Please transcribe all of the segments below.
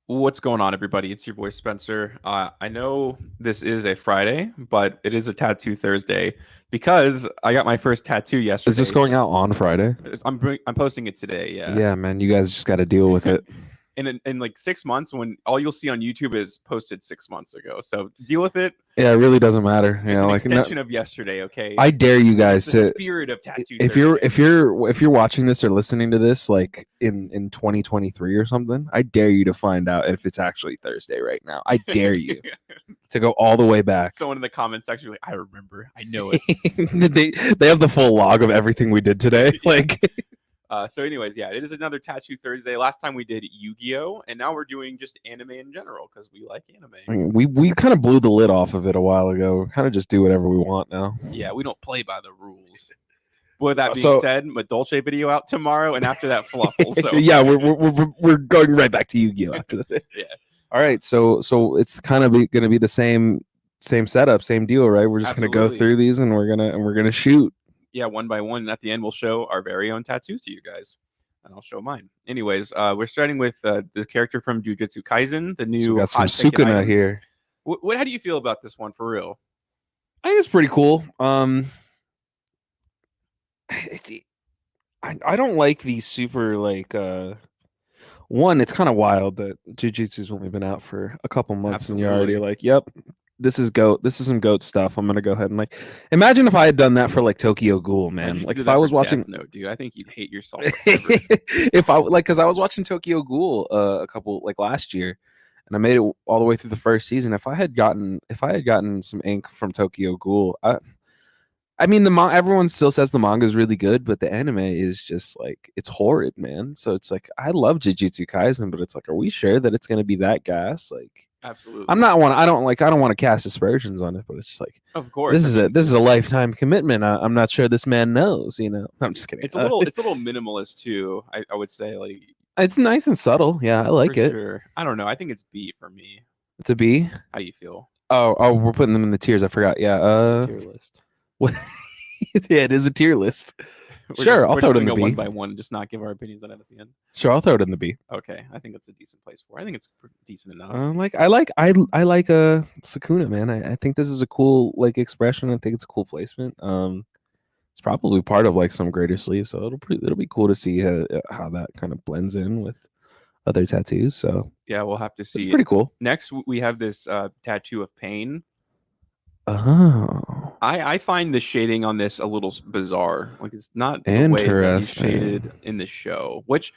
What's going on, everybody? It's your boy Spencer. I know this is a Friday, but it is a Tattoo Thursday because I got my first tattoo Is this yesterday. going out on Friday? I'm posting it today. Yeah, Yeah, man, you guys just got to deal with it. in like 6 months, when all you'll see on YouTube is posted 6 months ago. So deal with it. Yeah, it really doesn't matter. It's Yeah, an like no, extension of yesterday. Okay, I dare you it's guys the to spirit of Tattoo if you're Thursday. if you're if you're watching this or listening to this like in 2023 or something, I dare you to find out if it's actually Thursday right now. I dare you to go all the way back. Someone in the comments section like, I remember, I know it. They have the full log of everything we did today. Yeah. Like So, anyways, yeah, it is another Tattoo Thursday. Last time we did Yu-Gi-Oh, and now we're doing just anime in general because we like anime. I mean, we kind of blew the lid off of it a while ago. We kind of just do whatever we want now. Yeah, we don't play by the rules. With that being So said, my Dolce video out tomorrow, and after that, Fluffle. So, yeah, we're going right back to Yu-Gi-Oh after this. yeah, All right, so it's kind of going to be the same setup, same deal, right? We're just going to go absolutely. through these and we're gonna shoot. Yeah, one by one. And at the end, we'll show our very own tattoos to you guys. And I'll show mine. Anyways, we're starting with the character from JuJutsu Kaisen, the So we new got some hot ticket Sukuna item. here. How do you feel about this one for real? I think it's pretty cool. It, I don't like these super like one. It's kind of wild that Jujutsu's only been out for a couple months and you're already Absolutely. like, yep, this is goat. This is some goat stuff. I'm gonna go ahead and like imagine if I had done that for like Tokyo Ghoul, Imagine man. if you Like did if I that for was Death watching Note, dude. I think you'd hate yourself forever. if I like because I was watching Tokyo Ghoul a couple like last year, and I made it all the way through the first season. If I had gotten some ink from Tokyo Ghoul, I mean everyone still says the manga is really good, but the anime is just like it's horrid, man. So it's like I love Jujutsu Kaisen, but it's like, are we sure that it's gonna be that gas? Like I'm Absolutely. not one. I don't want to cast aspersions on it, but it's like Of course. I mean, this is a lifetime commitment. I'm not sure this man knows. I'm just kidding. it's a little minimalist too. I would say, like, It's nice and subtle. Yeah, I for like it. sure. I don't know. I think it's B for me. It's a B. How you feel? Oh, we're putting them in the tiers. I forgot. Yeah. This is a tier list. What? Yeah, it is a tier list. We're just Sure, I'll we're throw just it in gonna the go one B. by one and just not give our opinions on it at the end. Sure, I'll throw it in the B. Okay, I think that's a decent place for. I think it's decent enough. I like Sakuna, man. I think this is a cool like expression. I think it's a cool placement. It's probably part of like some greater sleeve, so it'll be cool to see how that kind of blends in with other tattoos. So Yeah, we'll have to it's see. pretty cool. Next, we have this tattoo of pain. Oh, I find the shading on this a little bizarre. Like, it's not the way that he's shaded interesting. in the show. Which,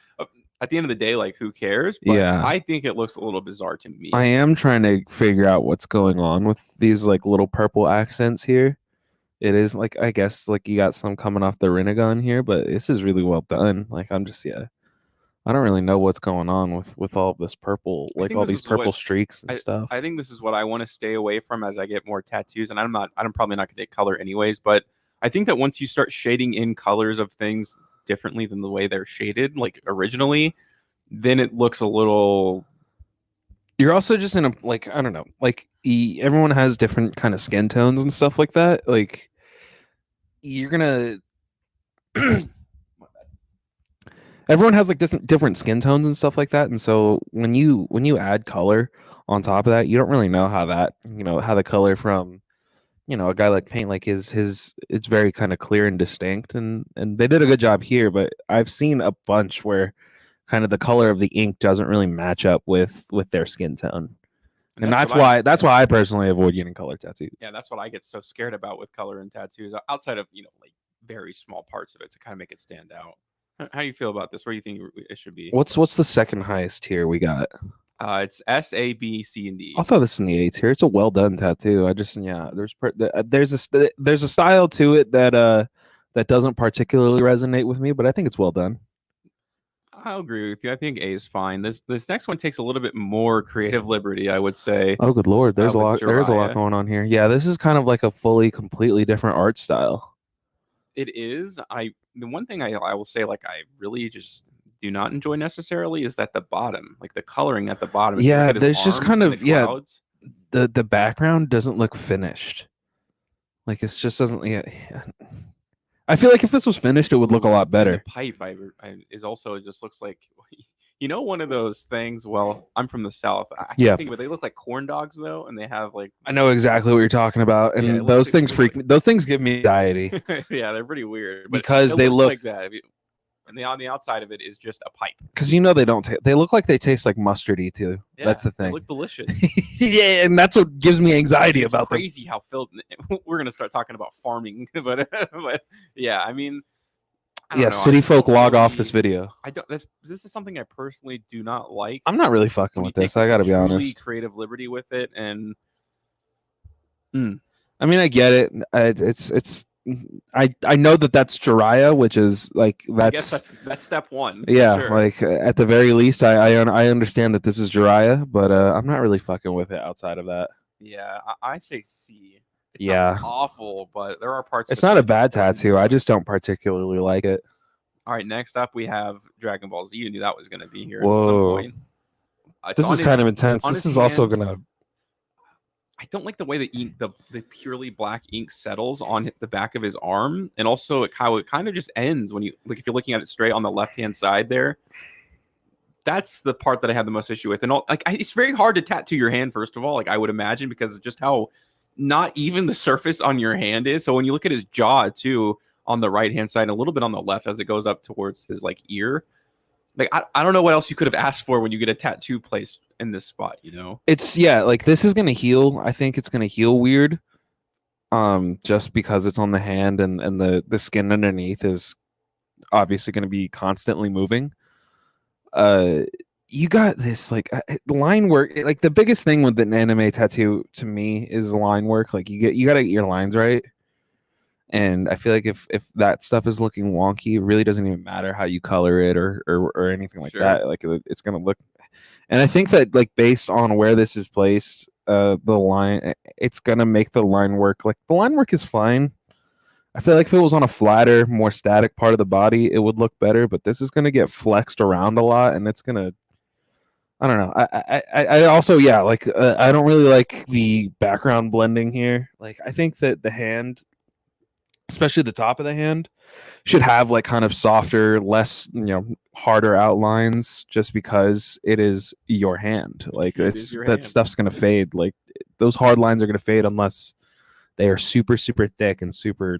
at the end of the day, like, who cares? But Yeah, I think it looks a little bizarre to I me. am trying to figure out what's going on with these like little purple accents here. It is like I guess like you got some coming off the Renegon here, but this is really well done. Like I'm just yeah, I don't really know what's going on with all this purple, I like think all this these is what purple streaks and I stuff. I think this is what I want to stay away from as I get more tattoos. And I'm probably not gonna take color anyways. But I think that once you start shading in colors of things differently than the way they're shaded, like originally, then it looks a little. You're also just in a like I don't know, like everyone has different kind of skin tones and stuff like that. Like you're gonna everyone has like different skin tones and stuff like that, and so when you add color on top of that, you don't really know how that how the color from a guy like Paint like his it's very kind of clear and distinct, and they did a good job here. But I've seen a bunch where kind of the color of the ink doesn't really match up with their skin tone, And and that's what that's why I personally avoid getting color tattoos. yeah, that's what I get so scared about with color and tattoos. Outside of like very small parts of it to kind of make it stand out. How do you feel about this? Where do you think it should be? What's the second highest tier we got? It's S, A, B, C, and I'll D. throw this in the A tier. It's a well done tattoo. I just yeah, there's a style to it that doesn't particularly resonate with me, but I think it's well done. I'll agree with you. I think A is fine. This next one takes a little bit more creative liberty, I would say, Oh, good lord, there's a with lot. There's a lot Jiraiya. going on here. Yeah, this is kind of like a fully, completely different art style. It is. The one thing I will say, like, I really just do not enjoy necessarily is that the bottom, like the coloring at the bottom. If you look Yeah, at his there's just arm kind in the of yeah. clouds, The background doesn't look finished. Like it's just doesn't. Yeah, yeah. I feel like if this was finished, it would look a lot and the better. pipe, is also, it just looks like You know, one of those things. Well, I'm from the South. I can't Yeah. think of it. They look like corn dogs though, and they have like I know exactly what you're talking about, Yeah, it and looks those like- things looks like- freak me. Those things give me anxiety yeah, they're pretty weird. But because it they looks look. like that. And on the outside of it is just a pipe. Because you know they don't. They look like they taste like mustardy too. Yeah, That's the they thing. look delicious. Yeah, and that's what gives me anxiety It's about them. crazy how filled. We're gonna start talking about farming, but yeah, I mean, I don't Yeah, know. city I folk don't log off really- this video. I don't. This is something I personally do not like. I'm not really fucking when you with take this. I gotta be truly honest. creative liberty with it, and I mean, I get it. It's. I know that that's Jiraiya, which is like I guess that's that's step one. for yeah. sure. Like at the very least, I understand that this is Jiraiya, but I'm not really fucking with it outside of that. yeah, I say C. It's Yeah. not awful, but there are parts. It's of it not that a bad just wouldn't tattoo. do I it. just don't particularly like it. All right, next up we have Dragon Ball Z. You knew that was going to be here at some Whoa. point. It's This on is his- kind of intense. on This his is also hand- gonna. I don't like the way the ink, the purely black ink settles on the back of his arm, and also how it kind of just ends when you like if you're looking at it straight on the left hand side there. That's the part that I have the most issue with, and it's very hard to tattoo your hand. First of all, like I would imagine, because of just how not even the surface on your hand is. So when you look at his jaw too, on the right hand side, and a little bit on the left as it goes up towards his like ear, like I don't know what else you could have asked for when you get a tattoo placed in this spot. You know, It's like this is gonna heal. I think it's gonna heal weird. Just because it's on the hand and the skin underneath is obviously gonna be constantly moving. You got this like line work. Like the biggest thing with an anime tattoo to me is line work. Like you gotta get your lines right. And I feel like if that stuff is looking wonky, it really doesn't even matter how you color it or anything like Sure. that. Like it's gonna look. And I think that like based on where this is placed, the line, it's gonna make the line work. Like the line work is fine. I feel like if it was on a flatter, more static part of the body, it would look better. But this is gonna get flexed around a lot, and it's gonna. I don't know. I also like I don't really like the background blending here. Like I think that the hand, especially the top of the hand, should have like kind of softer, less harder outlines, just because it is your hand. Like It is your that hand. stuff's gonna fade. Like those hard lines are gonna fade unless they are super super thick and super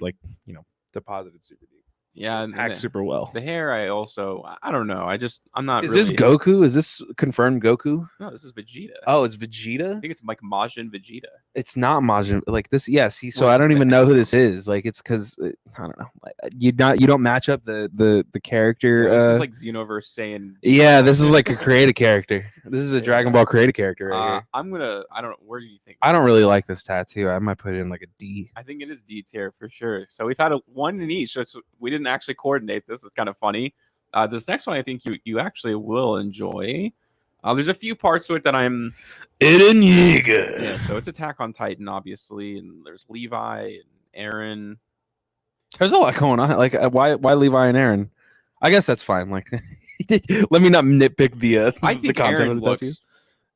deposited super deep, yeah, and packed super well. the hair. I don't know. I'm not. Is really, this Goku? Is this confirmed Goku? No, this is Vegeta. Oh, it's I Vegeta. think it's like Majin Vegeta. It's not Majin. Like this, yes. So Well, I don't the even know who head- this is. Like it's because I don't know. Like, you don't match up the character. This is like Xenoverse saying. Yeah, this is like a creative character. This is a Dragon Ball creative character right here. I don't know. Where do you think? I don't really like this tattoo. I might put it in like a D. I think it is D tier for sure. So we've had one in each. So we didn't actually coordinate. This is kind of funny. This next one, I think you actually will enjoy. There's a few parts to it that I'm. Eren Yeager. Yeah, so it's Attack on Titan, obviously, and there's Levi and Aaron. There's a lot going on. Like why Levi and Aaron? I guess that's fine. Like let me not nitpick the I the think content Aaron of the tattoo. looks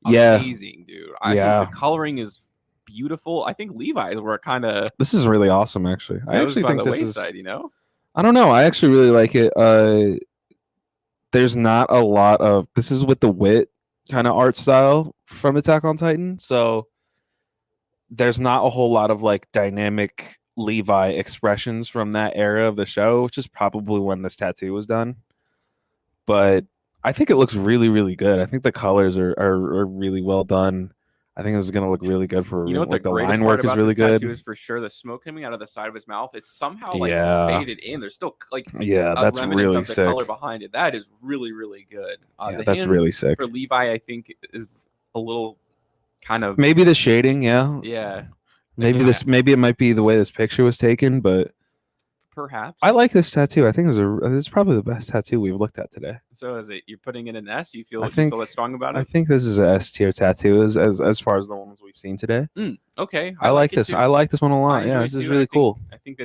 Yeah. amazing, dude. I Yeah. think the coloring is beautiful. I think Levi's were kind of. This is really awesome, actually. I actually think the this is. wayside, I don't know. I actually really like it. There's not a lot of. This is with the wit kind of art style from Attack on Titan, so there's not a whole lot of like dynamic Levi expressions from that era of the show, which is probably when this tattoo was done. But I think it looks really, really good. I think the colors are really well done. I think this is gonna look really good for You know what like the the greatest line part work is about really this tattoo good. is for sure the smoke coming out of the side of his mouth. It's somehow like Yeah. faded in. There's still like Yeah, that's remnants really of the sick. color behind it. That is really really good. Yeah, The that's hand really sick. for Levi. I think is a little kind of Maybe the shading, yeah. yeah. Maybe Yeah. maybe it might be the way this picture was taken, but Perhaps I like this tattoo. I think this is probably the best tattoo we've looked at today. So is it you're putting it in S? You feel I you think- feel that strong about I it? think this is a S tier tattoo as far as the ones we've seen today. Okay, I like it this. too. I like this one a lot. I Yeah, enjoy this it is too, really I think- cool. I think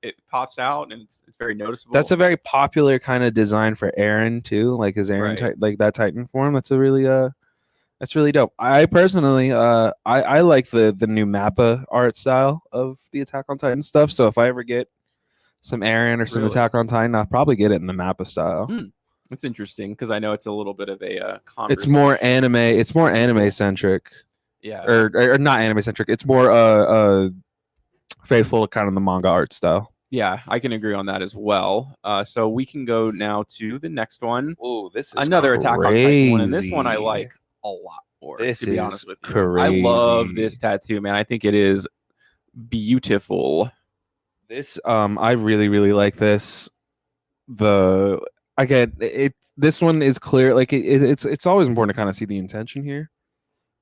it pops out and it's very noticeable. That's a very popular kind of design for Aaron too, like his Aaron Right. like that Titan form. That's really dope. I personally I like the new Mappa art style of the Attack on Titan stuff. So if I ever get some Aaron or some Really? Attack on Titan, I'll probably get it in the Mappa style. It's interesting because I know it's a little bit of a It's more conversation. anime. It's more anime centric, Yeah, or not anime centric. It's more faithful to kind of the manga art style. yeah, I can agree on that as well. So we can go now to the next one. Oh, this is Another Attack on Titan one, and this one I crazy. like a lot more. This To be is honest with you, I love this crazy. tattoo, man. I think it is beautiful. This I really really like this. The I get it. This one is clear. Like it's always important to kind of see the intention here.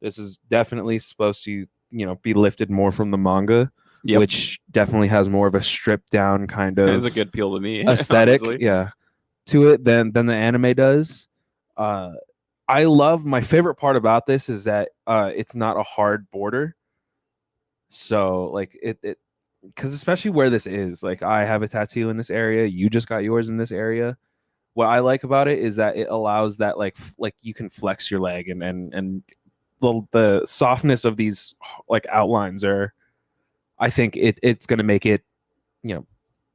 This is definitely supposed to be lifted more from the manga, Yep, which definitely has more of a stripped down kind it's a of good appeal to me. aesthetic, Honestly. yeah, to it than the anime does. Uh, I love my favorite part about this is that it's not a hard border. So like it because especially where this is, like I have a tattoo in this area, you just got yours in this area. What I like about it is that it allows that like you can flex your leg and the softness of these like outlines are I think it's going to make it you know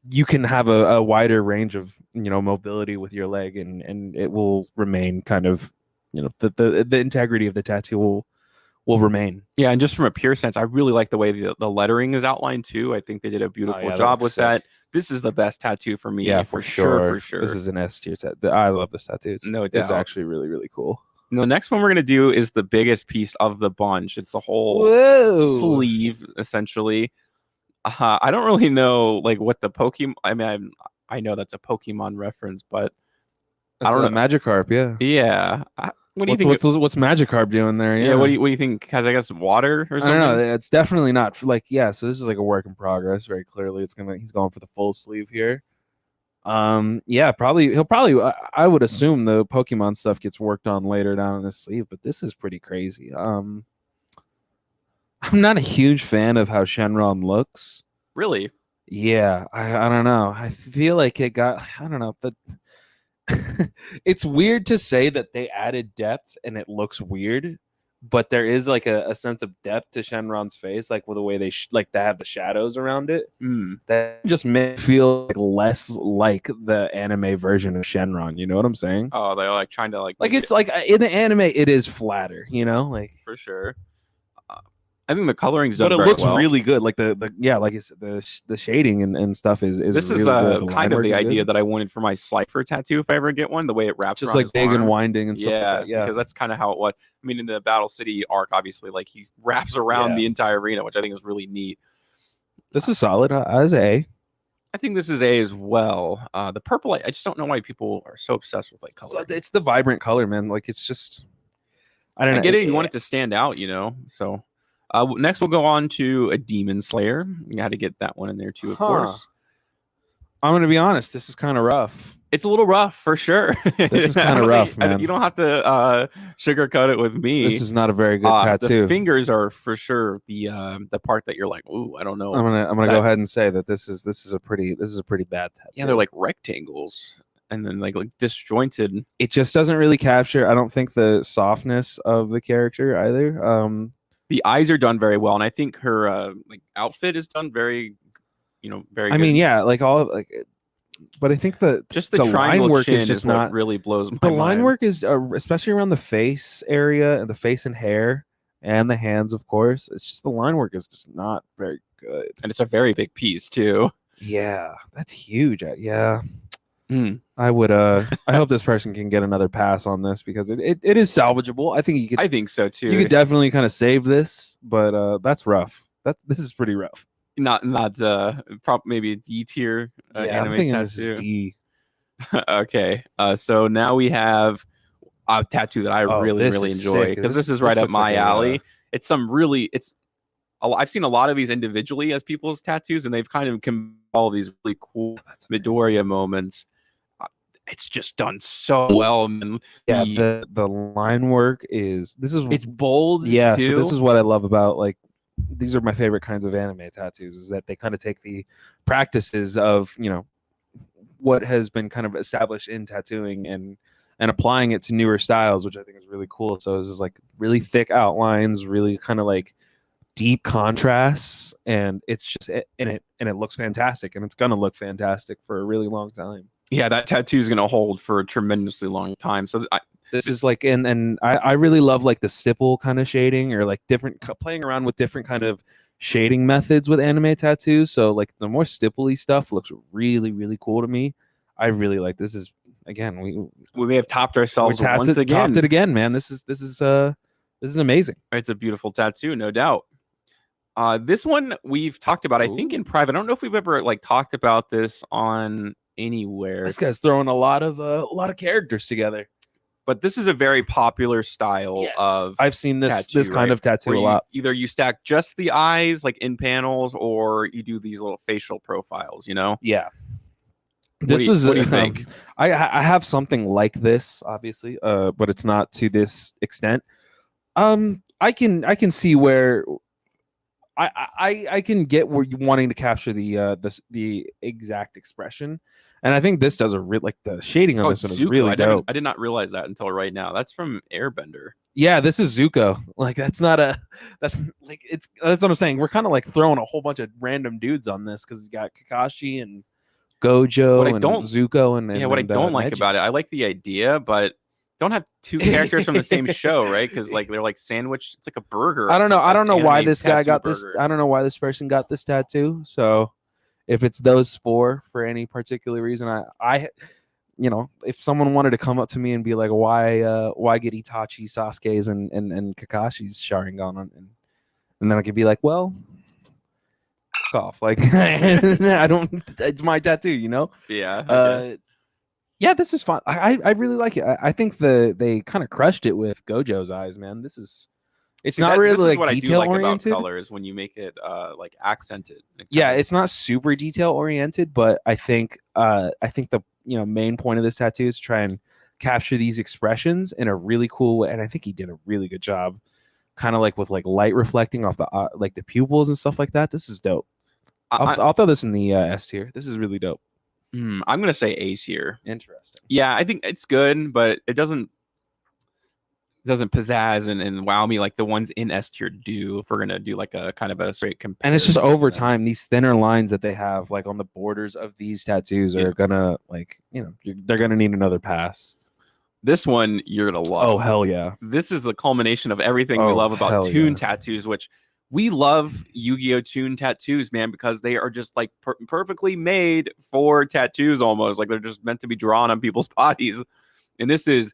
you can have a wider range of mobility with your leg and it will remain kind of the integrity of the tattoo will remain. Yeah, and just from a pure sense, I really like the way the lettering is outlined too. I think they did a Oh beautiful yeah, that job looks with sick. that. This is the best tattoo for me, Yeah, for for sure, sure. for This sure. is an S tier tattoo. I love this tattoo. No It's doubt. actually really really cool. And the next one we're gonna do is the biggest piece of the bunch. It's the whole Whoa! sleeve, essentially. I don't really know like what the Pokemon. I mean, I know that's a Pokemon reference, but I That's don't a know. Magikarp. Yeah. Yeah, what do you What's think? what's Magikarp doing there? Yeah, Yeah. what do you think? Has I guess water or I don't something? know. It's definitely not like yeah. So this is like a work in progress. Very clearly, he's going for the full sleeve here. Yeah, probably he'll probably. I would assume the Pokemon stuff gets worked on later down in the sleeve, but this is pretty crazy. I'm not a huge fan of how Shenron looks. Really? Yeah, I don't know. I feel like it got I don't know, but it's weird to say that they added depth and it looks weird, but there is like a sense of depth to Shenron's face, like with the way like they have the shadows around it. Hmm. That just makes it feel like less like the anime version of Shenron. You know what I'm saying? Oh, they're like trying to like Like make it's it like in the anime, it is flatter. Like. for sure. Uh, I think the coloring's But done it very looks well. really good. Like the yeah, like you said, the shading and stuff is This is really good. The kind line of work the is idea good. that I wanted for my Slifer tattoo if I ever get one. The way it wraps Just around like his big and arm. winding and stuff like Yeah, that. Yeah, because that's kind of how it was. I mean, in the Battle City arc, obviously, like he wraps around yeah. the entire arena, which I think is really neat. This is solid as A. I think this is A as well. The purple, I just don't know why people are so obsessed with like So color. it's the vibrant color, man. Like it's just I don't I know. get it. You want it to stand out, So next, we'll go on to a Demon Slayer. You got to get that one in there too, of Huh. course. I'm gonna be honest. This is kind of rough. It's a little rough for sure. This is I kind of don't rough, think you man. don't have to sugarcoat it with This me. is not a very good The tattoo. fingers are for sure the part that you're like, ooh, I don't know. I'm gonna That- go ahead and say that this is a pretty bad tattoo. Yeah, they're like rectangles and then like disjointed. It just doesn't really capture. I don't think the softness of the character either. The eyes are done very well, and I think her like outfit is done very, very. I good. mean, yeah, like all of like, but I think Just the line triangle work chin is just what not really blows my the mind. line work is especially around the face area and the face and hair and the hands, of course. It's just the line work is just not very good. And it's a very big piece too. Yeah, that's huge. Yeah. Mm. I would I hope this person can get another pass on this because it is salvageable. I think I think so too. you could definitely kind of save this, but that's rough. This is pretty rough. Not maybe a D tier Yeah, anime I'm thinking tattoo. this is D. Okay, so now we have a tattoo that I really this really is enjoy sick. because this is right up looks like my a, alley. It's I've seen a lot of these individually as people's tattoos, and they've kind of combined all these really cool that's amazing. Midoriya moments. It's just done so well, man. Yeah, the line work It's bold. Yeah, too. so this is what I love about like these are my favorite kinds of anime tattoos is that they kind of take the practices of what has been kind of established in tattooing and applying it to newer styles, which I think is really cool. So it's just like really thick outlines, really kind of like deep contrasts, and it's just and it looks fantastic, and it's gonna look fantastic for a really long time. Yeah, that tattoo is gonna hold for a tremendously long time. So This is like, and I really love like the stipple kind of shading, or like playing around with different kind of shading methods with anime tattoos. So like the more stippley stuff looks really, really cool to me. I really like this. Is again, we may have topped ourselves once topped again. it again, man. This is amazing. It's a beautiful tattoo, no doubt. This one we've talked about, I think, in private. I don't know if we've ever like talked about this on anywhere. This guy's throwing a lot of characters together. But this is a very popular style of. I've seen this tattoo, kind of tattoo a lot. Either you stack just the eyes like in panels, or you do these little facial profiles. You know? Yeah. What do you think? I have something like this, obviously, but it's not to this extent. I can see where I can get where you wanting to capture the exact expression, and I think this does like the shading on this one is really dope. I did not realize that until right now. That's from Airbender. Yeah, this is Zuko. Like that's like that's what I'm saying. We're kind of like throwing a whole bunch of random dudes on this because you got Kakashi and Gojo and Zuko and what I don't like about it, I like the idea, but don't have two characters from the same show, right? Because like they're like sandwiched. It's like a burger. I don't know. I don't know why this guy got this. I don't know why this person got this tattoo. So if it's those four for any particular reason, I you know, if someone wanted to come up to me and be like, why get Itachi, Sasuke's and Kakashi's Sharingan on, and then I could be like, well, fuck off. Like I don't. It's my tattoo, you know. Yeah. Yeah, this is fun. I really like it. I think they kind of crushed it with Gojo's eyes, man. It's not really like detail oriented. About color is when you make it like accented. Yeah, it's not super detail oriented, but I think the main point of this tattoo is to try and capture these expressions in a really cool way, and I think he did a really good job. Kind of like with like light reflecting off the like the pupils and stuff like that. This is dope. I'll throw this in the S tier. This is really dope. I'm gonna say A tier. Interesting. Yeah, I think it's good, but it doesn't pizzazz and wow me like the ones in S tier do. If we're gonna do like a kind of a straight comparison, and it's just over time, these thinner lines that they have like on the borders of these tattoos are gonna like they're gonna need another pass. This one you're gonna love. Oh hell yeah! This is the culmination of everything we love about Toon tattoos, which. We love Yu-Gi-Oh! Toon tattoos, man, because they are just like perfectly made for tattoos almost. Like they're just meant to be drawn on people's bodies. And this is,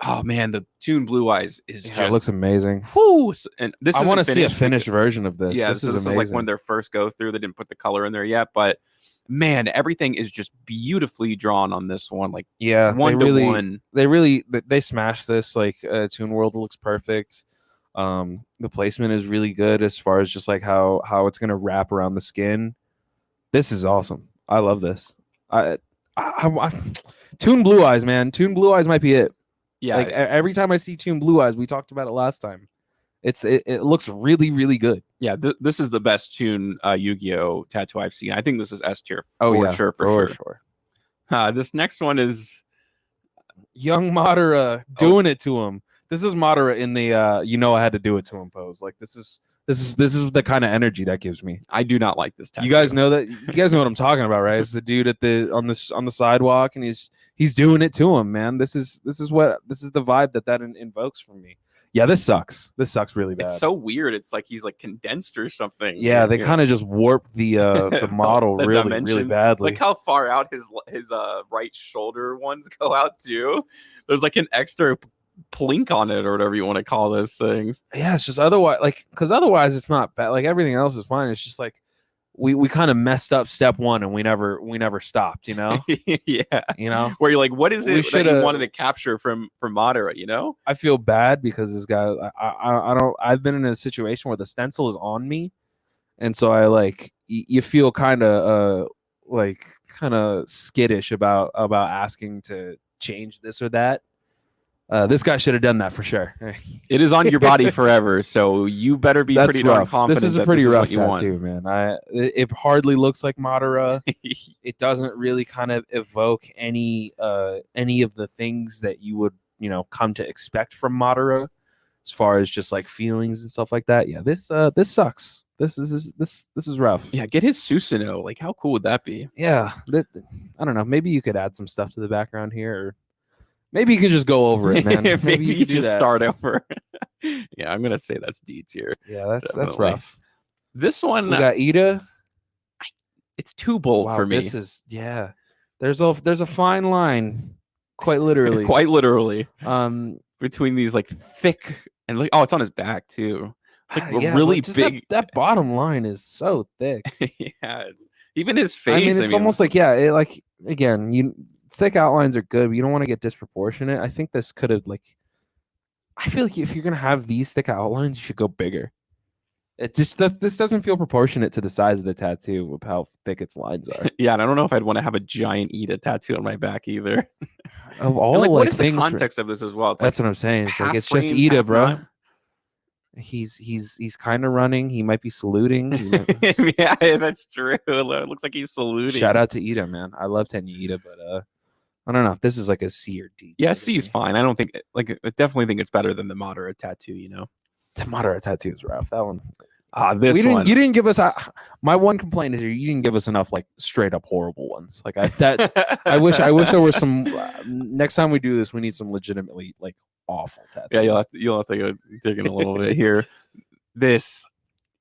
oh man, the Toon Blue Eyes is just. It looks amazing. Whoo! And this I want to see a finished version of this. Yeah, this is like when their first go through. They didn't put the color in there yet, but man, everything is just beautifully drawn on this one. Like one to one. They smashed this. Like Toon World looks perfect. The placement is really good as far as just like how it's gonna wrap around the skin. This is awesome. I love this. I Toon Blue Eyes, man. Toon Blue Eyes might be it. Yeah. Like every time I see Toon Blue Eyes, we talked about it last time. It looks really, really good. Yeah, this is the best Toon Yu-Gi-Oh! Tattoo I've seen. I think this is S tier. For sure. This next one is young Madara doing it to him. This is Madara in the I had to do it to him pose. Like this is the kind of energy that gives me. I do not like this tattoo. You guys know that. You guys know what I'm talking about, right? It's the dude on the sidewalk, and he's doing it to him, man. This is the vibe that invokes from me. Yeah, this sucks. This sucks really bad. It's so weird. It's like he's like condensed or something. Yeah, they kind of just warped the model really badly. Like how far out his right shoulder ones go out too. There's like an extra plink on it or whatever you want to call those things. Yeah, it's just otherwise it's not bad. Like everything else is fine. It's just like we kind of messed up step one and we never stopped, you know? Yeah. Where you're like, what is it that you wanted to capture from Madara, you know? I feel bad because this guy I've been in a situation where the stencil is on me, and so I like you feel kind of skittish about asking to change this or that. This guy should have done that for sure. It is on your body forever, so you better be pretty darn confident. This is a pretty rough tattoo, man. It hardly looks like Madara. It doesn't really kind of evoke any of the things that you would come to expect from Madara, as far as just like feelings and stuff like that. Yeah, this sucks. This is rough. Yeah, get his Susanoo. Like, how cool would that be? Yeah, I don't know. Maybe you could add some stuff to the background here, or maybe you could just go over it, man. Maybe you could do just that. start over. Yeah, I'm gonna say that's D tier. Yeah, that's Definitely. rough. This one, We got Ida. it's too bold Wow, for me. this is There's a fine line, quite literally. Quite literally. Um, Between these like thick and like, oh, it's on his back too. It's like a yeah, really just big. That bottom line is so thick. Yeah, even his face. I mean, it's almost like like again, thick outlines are good, but you don't want to get disproportionate. I think this could have like. I feel like if you're gonna have these thick outlines, you should go bigger. It just this doesn't feel proportionate to the size of the tattoo with how thick its lines are. Yeah, and I don't know if I'd want to have a giant Ida tattue on my back either. Of all and, like, what is the things context of this as well? It's that's like what I'm saying. It's like it's half just framed, Ida, half bro. not. He's kind of running. He might be saluting. Yeah, that's true. It looks like he's saluting. Shout out to Ida, man. I love Tenya Ida, but I don't know. This is like a C or D. Yeah, C is fine. I don't think like I definitely think it's better than the Madara tattoo. You know, The Madara tattoo is rough. That one. This one. You didn't give us. My one complaint is you didn't give us enough like straight up horrible ones. Like I wish there was some. Next time we do this, we need some legitimately like awful tattoos. Yeah, you'll have to go digging a little bit here. This.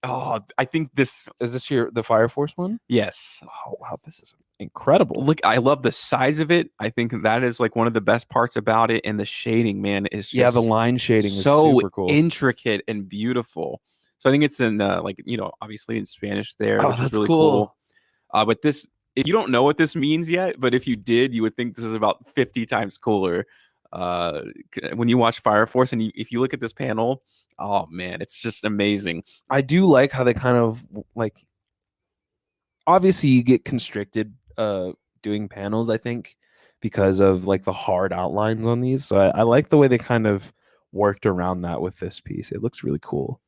Oh, I think this is this the Fire Force one. Yes. Oh wow, this is incredible. Look, I love the size of it. I think that is like one of the best parts about it, and the shading, man, is just the line shading is so super cool, intricate and beautiful. So I think it's in like obviously in Spanish there, which that's is really cool. But this, if you don't know what this means yet, but if you did, you would think this is about 50 times cooler. When you watch Fire Force and if you look at this panel, oh man, it's just amazing. I do like how they kind of like. Obviously, you get constricted doing panels, I think, because of like the hard outlines on these. So I like the way they kind of worked around that with this piece. It looks really cool.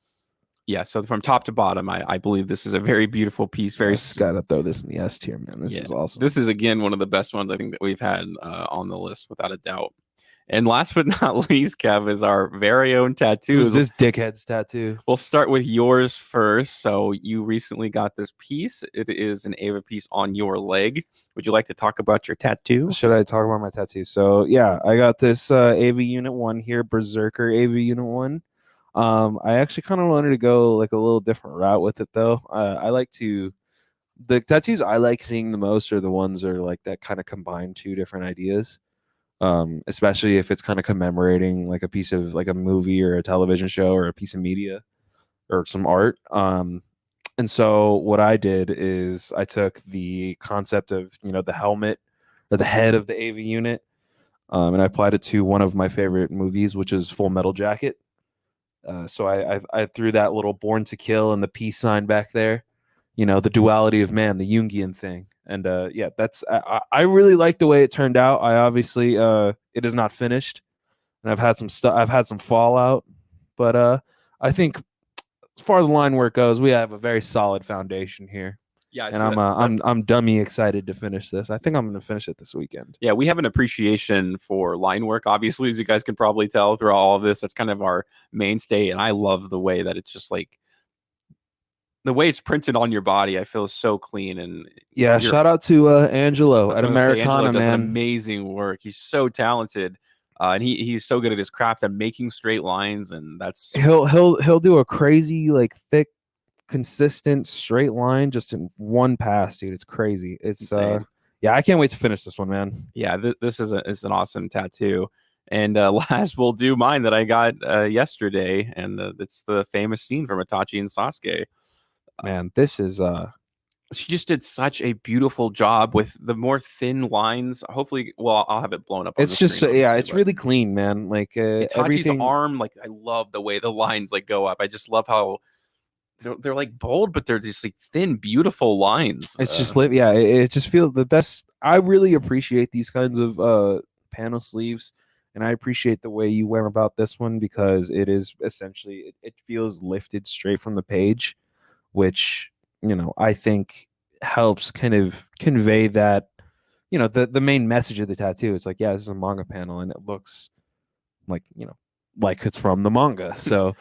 Yeah, so from top to bottom, I believe this is a very beautiful piece. Very gotta throw this in the S tier, man. This is awesome. This is again one of the best ones I think that we've had on the list, without a doubt. And last but not least, Kev, is our very own tattoos. Who's this dickhead's tattoo? We'll start with yours first. So you recently got this piece. It is an Ava piece on your leg. Would you like to talk about your tattoo? Should I talk about my tattoo? So yeah, I got this Ava Unit 1 here, Berserker Ava Unit 1. I actually kind of wanted to go like a little different route with it though. I like the tattoos I like seeing the most are the ones that are like that kind of combine two different ideas. Especially if it's kind of commemorating like a piece of like a movie or a television show or a piece of media or some art. And so what I did is I took the concept of the helmet or the head of the AV unit, and I applied it to one of my favorite movies, which is Full Metal Jacket. So I threw that little Born to Kill and the peace sign back there, the duality of man, the Jungian thing. And that's I really like the way it turned out. I obviously it is not finished, and I've had some fallout, but I think as far as line work goes, we have a very solid foundation here. Yeah, and I'm dummy excited to finish this. I think I'm going to finish it this weekend. Yeah, we have an appreciation for line work, obviously, as you guys can probably tell through all of this. That's kind of our mainstay, and I love the way that it's just like the way it's printed on your body. I feel so clean. And yeah, shout out to Angelo at Americana, Angelo does man. Amazing work. He's so talented. And he's so good at his craft and making straight lines, and that's he'll do a crazy like thick, consistent straight line just in one pass, dude. It's crazy. It's yeah, I can't wait to finish this one, man. Yeah, this is an awesome tattoo. And last, we'll do mine that I got yesterday, and it's the famous scene from Itachi and Sasuke. Man, this is she just did such a beautiful job with the more thin lines. Hopefully, well, I'll have it blown up. It's just it's really clean, man. Like Itachi's arm, like I love the way the lines like go up. I just love how they're like bold, but they're just like thin, beautiful lines. It's just it just feels the best. I really appreciate these kinds of panel sleeves, and I appreciate the way you went about this one because it is essentially it feels lifted straight from the page, which I think helps kind of convey that the main message of the tattoo. It's like, yeah, this is a manga panel, and it looks like like it's from the manga. So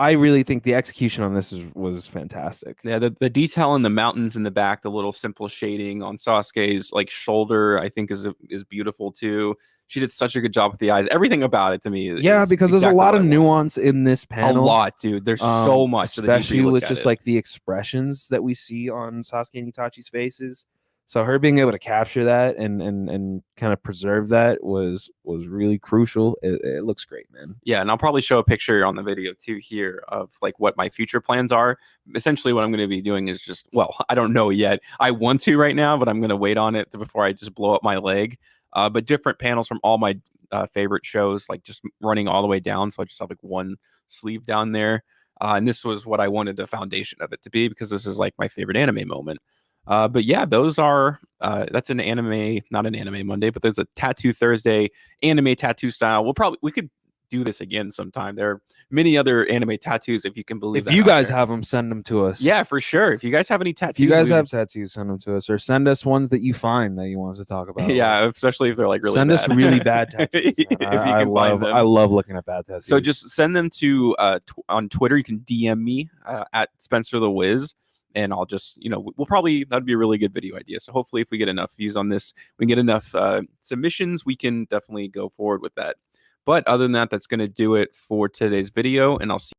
I really think the execution on this was fantastic. Yeah, the detail in the mountains in the back, the little simple shading on Sasuke's like shoulder, I think is beautiful too. She did such a good job with the eyes. Everything about it to me Yeah, is because there's a exactly lot what of I wanted. nuance in this A panel. lot, dude. There's so much, the deeper you especially look with at just it. like the expressions that we see on Sasuke and Itachi's faces. So her being able to capture that and kind of preserve that was really crucial. It looks great, man. Yeah, and I'll probably show a picture on the video too here of like what my future plans are. Essentially, what I'm going to be doing is just, well, I don't know yet. I want to right now, but I'm going to wait on it before I just blow up my leg. But different panels from all my favorite shows, like just running all the way down. So I just have like one sleeve down there. And this was what I wanted the foundation of it to be, because this is like my favorite anime moment. But yeah, those are that's an anime, not an anime Monday, but there's a tattoo Thursday, anime tattoo style. We could do this again sometime. There are many other anime tattoos, if you can believe If that. you out guys there. have them, send them to us. Yeah, for sure. If you guys have any tattoos, If you guys have tattoos, send them to us, or send us ones that you find that you want us to talk about. yeah, especially if they're like really send bad. us really bad tattoos. if you I can find them. I love looking at bad tattoos. So just send them to on Twitter. You can DM me at Spencer the Wiz, and I'll just, we'll probably, that'd be a really good video idea. So hopefully if we get enough views on this, we can get enough submissions, we can definitely go forward with that. But other than that, that's going to do it for today's video, and I'll see